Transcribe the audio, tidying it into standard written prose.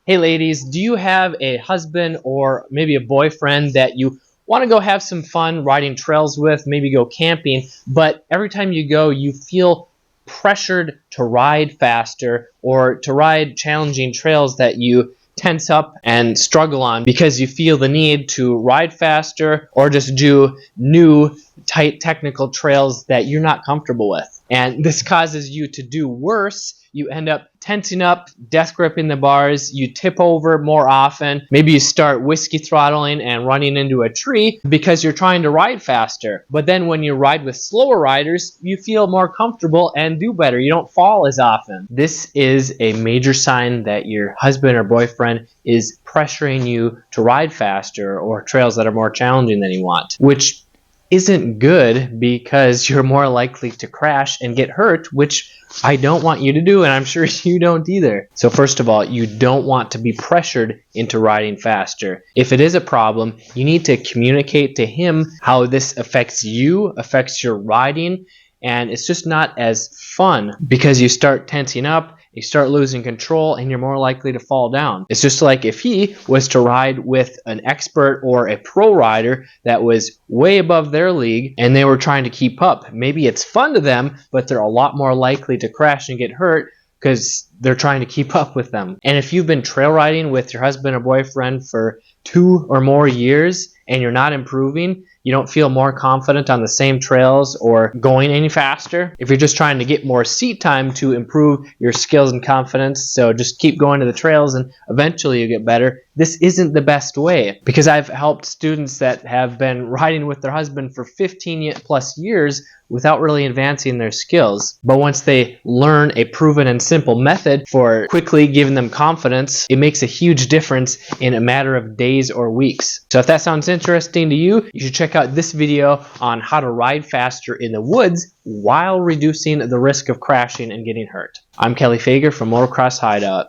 Hey ladies, do you have a husband or maybe a boyfriend that you want to go have some fun riding trails with, maybe go camping, but every time you go you feel pressured to ride faster or to ride challenging trails that you tense up and struggle on because you feel the need to ride faster or just do new tight technical trails that you're not comfortable with. And this causes you to do worse. You end up tensing up, death gripping the bars, you tip over more often, maybe you start whiskey throttling and running into a tree because you're trying to ride faster. But then when you ride with slower riders, you feel more comfortable and do better. You don't fall as often. This is a major sign that your husband or boyfriend is pressuring you to ride faster or trails that are more challenging than you want, which isn't good because you're more likely to crash and get hurt, which I don't want you to do, and I'm sure you don't either. So first of all, you don't want to be pressured into riding faster. If it is a problem, you need to communicate to him how this affects you, affects your riding, and it's just not as fun because you start tensing up, you start losing control, and you're more likely to fall down. It's just like if he was to ride with an expert or a pro rider that was way above their league and they were trying to keep up. Maybe it's fun to them, but they're a lot more likely to crash and get hurt because they're trying to keep up with them. And if you've been trail riding with your husband or boyfriend for 2 or more years and you're not improving, you don't feel more confident on the same trails or going any faster. If you're just trying to get more seat time to improve your skills and confidence, so just keep going to the trails and eventually you get better, this isn't the best way. Because I've helped students that have been riding with their husband for 15 plus years without really advancing their skills. But once they learn a proven and simple method for quickly giving them confidence, it makes a huge difference in a matter of days or weeks. So if that sounds interesting to you, you should check out this video on how to ride faster in the woods while reducing the risk of crashing and getting hurt. I'm Kelly Fager from Motocross Hideout.